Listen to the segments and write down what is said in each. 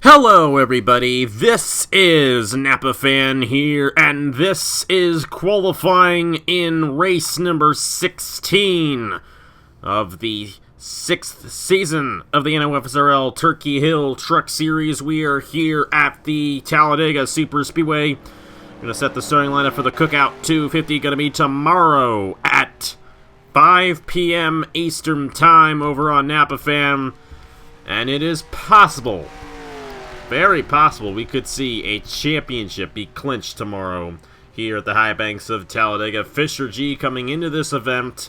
Hello everybody, this is Napa Fan here, and this is qualifying in race number 16 of the 6th season of the NOFSRL Turkey Hill Truck Series. We are here at the Talladega Super Speedway. Going to set the starting lineup for the Cookout 250, going to be tomorrow at 5 p.m. Eastern Time over on Napa Fan, and it is possible, very possible, we could see a championship be clinched tomorrow here at the high banks of Talladega. Fisher G coming into this event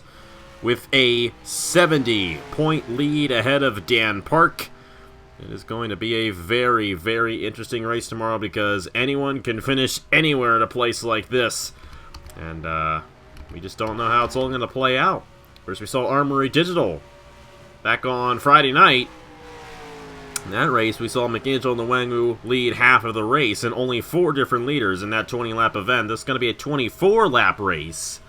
with a 70-point lead ahead of Dan Park. It is going to be a very, very interesting race tomorrow because anyone can finish anywhere at a place like this. And we just don't know how it's all going to play out. First, we saw Armory Digital back on Friday night. In that race, we saw McAngelo and the Wangu lead half of the race, and only 4 different leaders in that 20-lap event. This is going to be a 24-lap race.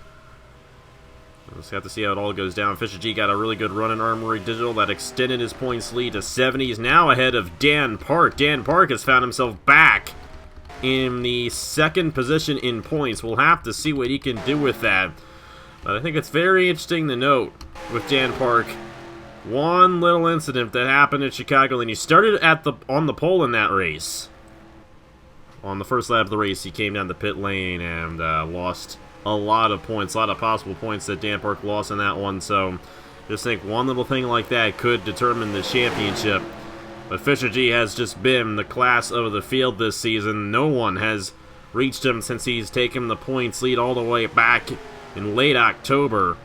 We'll just have to see how it all goes down. Fisher G got a really good run in Armory Digital that extended his points lead to 70. He's now ahead of Dan Park. Dan Park has found himself back in the 2nd position in points. We'll have to see what he can do with that. But I think it's very interesting to note with Dan Park, one little incident that happened in Chicago, and he started on the pole in that race. On the first lap of the race, he came down the pit lane and lost a lot of points, a lot of possible points that Dan Park lost in that one. So just think one little thing like that could determine the championship. But Fisher G has just been the class of the field this season. No one has reached him since he's taken the points lead all the way back in late October.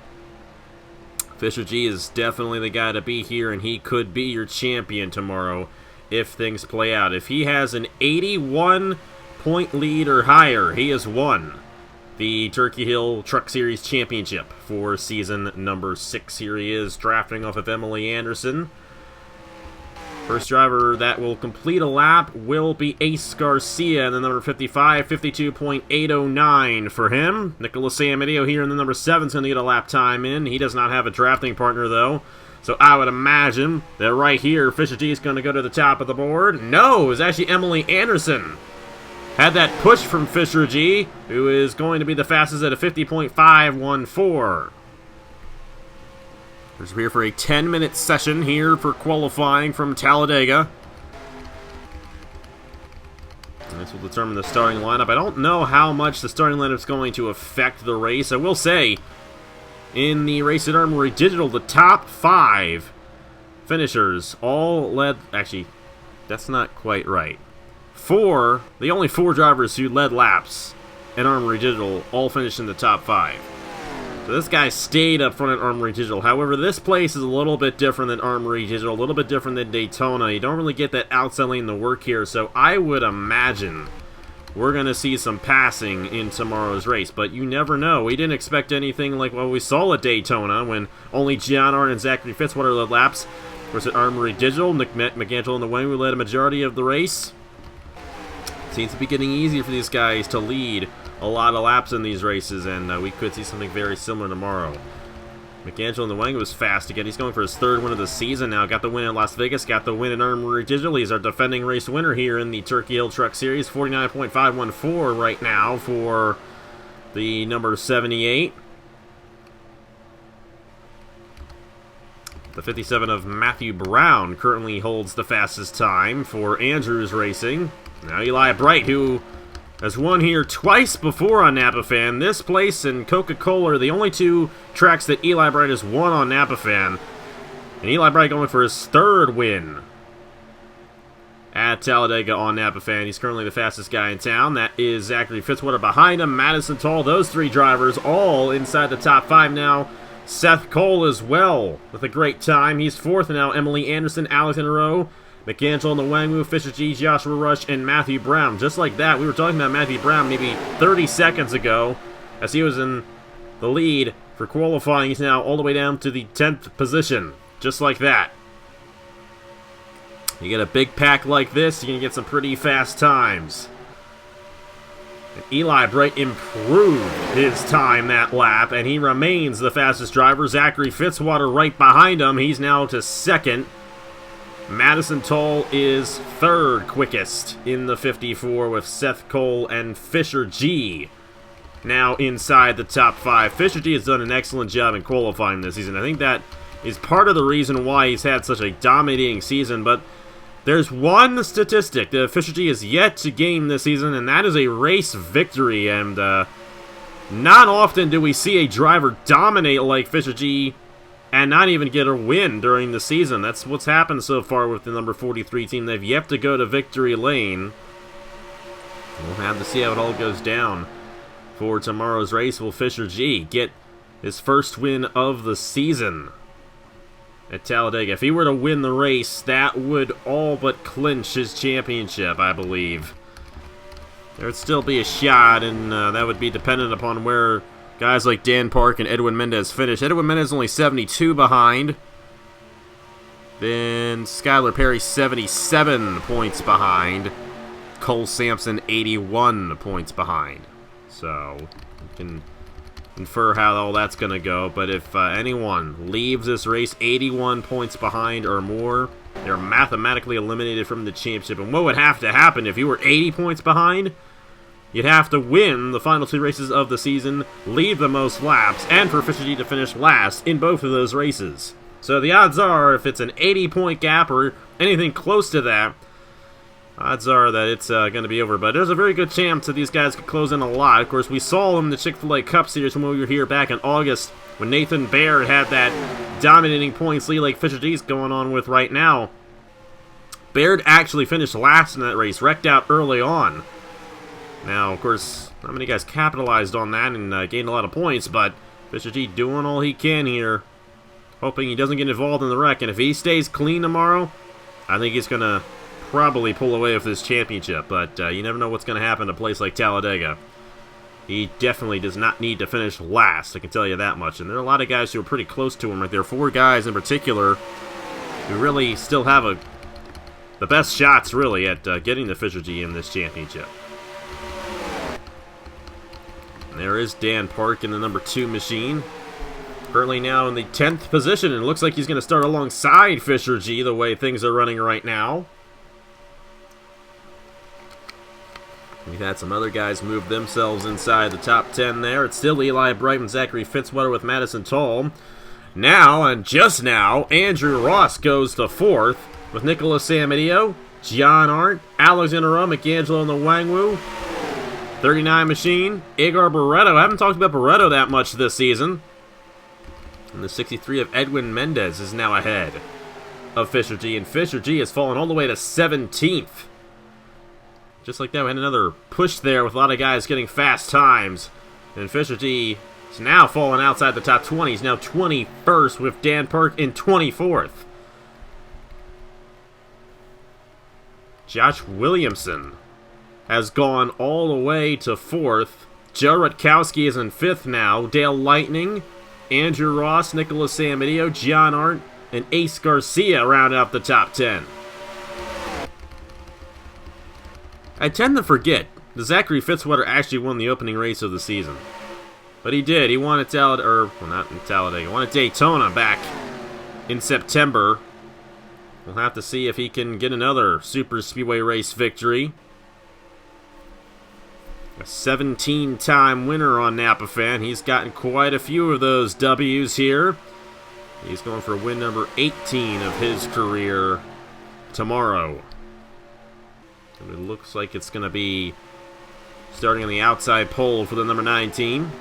Fisher G is definitely the guy to be here, and he could be your champion tomorrow if things play out. If he has an 81-point lead or higher, he has won the Turkey Hill Truck Series Championship for season number 6. Here he is, drafting off of Emily Anderson. First driver that will complete a lap will be Ace Garcia in the number 55, 52.809 for him. Nicholas Samedeo here in the number 7 is going to get a lap time in. He does not have a drafting partner, though. So I would imagine that right here, Fisher G is going to go to the top of the board. No, it's actually Emily Anderson. Had that push from Fisher G, who is going to be the fastest at a 50.514. We're here for a 10-minute session here for qualifying from Talladega. And this will determine the starting lineup. I don't know how much the starting lineup is going to affect the race. I will say, in the race at Armory Digital, the top 5 finishers all led... Actually, that's not quite right. The only 4 drivers who led laps at Armory Digital all finished in the top 5. So this guy stayed up front at Armory Digital. However, this place is a little bit different than Armory Digital, a little bit different than Daytona. You don't really get that outside lane to work here, so I would imagine we're going to see some passing in tomorrow's race. But you never know. We didn't expect anything like what we saw at Daytona when only John Arndt and Zachary Fitzwater led laps. Of course, at Armory Digital, Nick McAngelo and the Wangu led a majority of the race. Seems to be getting easier for these guys to lead a lot of laps in these races, and we could see something very similar tomorrow. McAngelo and the Wangu was fast again. He's going for his 3rd win of the season now. Got the win in Las Vegas, got the win in Armory Digital. He's our defending race winner here in the Turkey Hill Truck Series. 49.514 right now for the number 78. The 57 of Matthew Brown currently holds the fastest time for Andrews Racing. Now Eli Bright, who has won here twice before on Napa Fan. This place and Coca-Cola are the only 2 tracks that Eli Bright has won on Napa Fan. And Eli Bright going for his 3rd win at Talladega on Napa Fan. He's currently the fastest guy in town. That is Zachary Fitzwater behind him. Madison Tall, those 3 drivers all inside the top 5 now. Seth Cole as well with a great time. He's 4th now. Emily Anderson, Alex in a row. McAngelo and the Wangu, Fisher G, Joshua Rush, and Matthew Brown. Just like that, we were talking about Matthew Brown maybe 30 seconds ago as he was in the lead for qualifying. He's now all the way down to the 10th position. Just like that. You get a big pack like this, you can get some pretty fast times. And Eli Bright improved his time that lap, and he remains the fastest driver. Zachary Fitzwater right behind him. He's now to 2nd. Madison Toll is third quickest in the 54 with Seth Cole and Fisher G now inside the top 5. Fisher G has done an excellent job in qualifying this season. I think that is part of the reason why he's had such a dominating season, but there's one statistic that Fisher G has yet to gain this season, and that is a race victory, and not often do we see a driver dominate like Fisher G and not even get a win during the season. That's what's happened so far with the number 43 team. They've yet to go to victory lane. We'll have to see how it all goes down for tomorrow's race. Will Fisher G get his first win of the season at Talladega? If he were to win the race, that would all but clinch his championship, I believe. There would still be a shot, and that would be dependent upon where guys like Dan Park and Edwin Mendez finish. Edwin Mendez only 72 behind. Then Skylar Perry 77 points behind. Cole Sampson 81 points behind. So you can infer how all that's going to go. But if anyone leaves this race 81 points behind or more, they're mathematically eliminated from the championship. And what would have to happen if you were 80 points behind? You'd have to win the final 2 races of the season, lead the most laps, and for Fisher G to finish last in both of those races. So the odds are, if it's an 80-point gap or anything close to that, odds are that it's going to be over. But there's a very good chance that these guys could close in a lot. Of course, we saw them in the Chick-fil-A Cup Series when we were here back in August, when Nathan Baird had that dominating points lead like Fisher G's going on with right now. Baird actually finished last in that race, wrecked out early on. Now, of course, not many guys capitalized on that and gained a lot of points, but Fisher G doing all he can here, hoping he doesn't get involved in the wreck. And if he stays clean tomorrow, I think he's going to probably pull away with this championship. But you never know what's going to happen at a place like Talladega. He definitely does not need to finish last, I can tell you that much. And there are a lot of guys who are pretty close to him right there. 4 guys in particular who really still have the best shots, really, at getting the Fisher G in this championship. There is Dan Park in the number 2 machine. Currently now in the 10th position, and it looks like he's going to start alongside Fisher G the way things are running right now. We've had some other guys move themselves inside the top 10 there. It's still Eli Bright and Zachary Fitzwater with Madison Toll. Now, and just now, Andrew Ross goes to 4th with Nicholas Samidio, John Arndt, Alexander Rowe, McAngelo in the Wangwu. 39 machine, Igor Barreto. I haven't talked about Barreto that much this season. And the 63 of Edwin Mendez is now ahead of Fisher G. And Fisher G has fallen all the way to 17th. Just like that, we had another push there with a lot of guys getting fast times. And Fisher G is now fallen outside the top 20. He's now 21st with Dan Park in 24th. Josh Williamson has gone all the way to 4th. Joe Rutkowski is in 5th now. Dale Lightning, Andrew Ross, Nicholas Samidio, John Arndt, and Ace Garcia round out the top 10. I tend to forget that Zachary Fitzwater actually won the opening race of the season. But he did. He won at not in Talladega. He won at Daytona back in September. We'll have to see if he can get another Super Speedway race victory. A 17-time winner on Napa Fan. He's gotten quite a few of those W's here. He's going for win number 18 of his career tomorrow. And it looks like it's going to be starting on the outside pole for the number 19.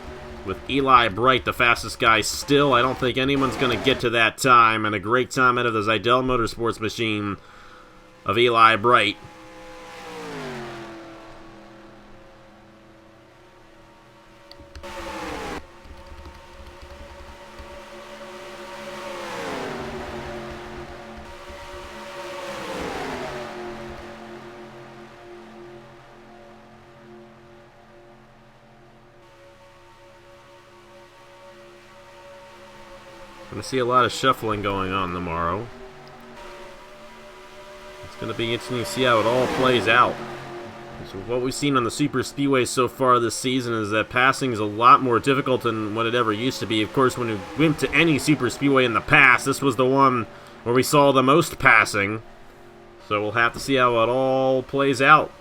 With Eli Bright, the fastest guy still. I don't think anyone's going to get to that time. And a great time out of the Zidell Motorsports machine of Eli Bright. Going to see a lot of shuffling going on tomorrow. It's going to be interesting to see how it all plays out. So what we've seen on the Super Speedway so far this season is that passing is a lot more difficult than what it ever used to be. Of course, when we went to any Super Speedway in the past, this was the one where we saw the most passing. So we'll have to see how it all plays out.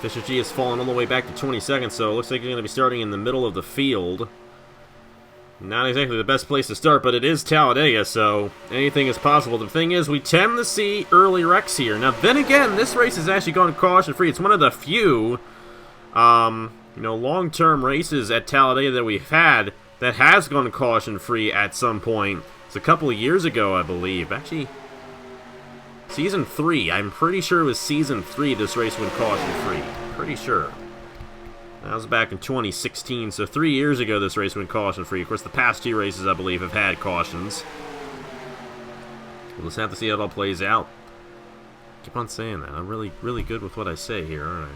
Fisher G has fallen all the way back to 22nd, so it looks like you're going to be starting in the middle of the field. Not exactly the best place to start, but it is Talladega, so anything is possible. The thing is, we tend to see early wrecks here. Now, then again, this race has actually gone caution-free. It's one of the few, long-term races at Talladega that we've had that has gone caution-free at some point. It's a couple of years ago, I believe. Actually, Season 3. I'm pretty sure it was Season 3 this race went caution-free. Pretty sure. That was back in 2016, so 3 years ago this race went caution-free. Of course, the past 2 races, I believe, have had cautions. We'll just have to see how it all plays out. Keep on saying that. I'm really, really good with what I say here, aren't I?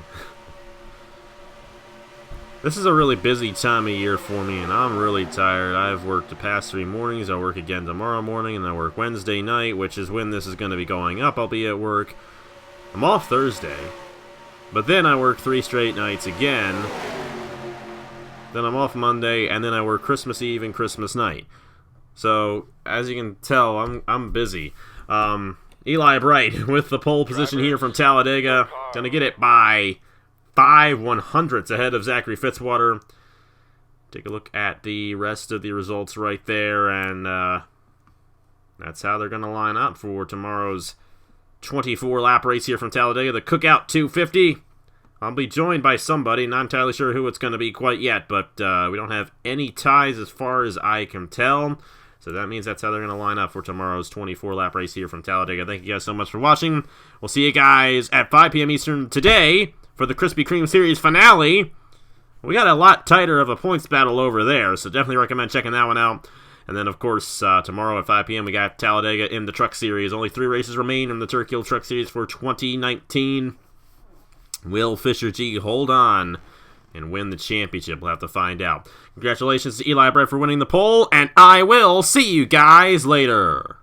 This is a really busy time of year for me, and I'm really tired. I've worked the past 3 mornings. I'll work again tomorrow morning, and I work Wednesday night, which is when this is going to be going up. I'll be at work. I'm off Thursday. But then I work 3 straight nights again. Then I'm off Monday, and then I work Christmas Eve and Christmas night. So, as you can tell, I'm busy. Eli Bright with the pole position here from Talladega. Gonna get it by 5/100ths ahead of Zachary Fitzwater. Take a look at the rest of the results right there, and that's how they're gonna line up for tomorrow's 24-lap race here from Talladega, the Cookout 250. I'll be joined by somebody, not entirely sure who it's going to be quite yet, but we don't have any ties as far as I can tell. So that means that's how they're going to line up for tomorrow's 24-lap race here from Talladega. Thank you guys so much for watching. We'll see you guys at 5 p.m. Eastern today for the Krispy Kreme Series finale. We got a lot tighter of a points battle over there, so definitely recommend checking that one out. And then, of course, tomorrow at 5 p.m. we got Talladega in the Truck Series. Only 3 races remain in the Turkey Hill Truck Series for 2019. Will Fisher G hold on and win the championship? We'll have to find out. Congratulations to Eli Bright for winning the pole, and I will see you guys later.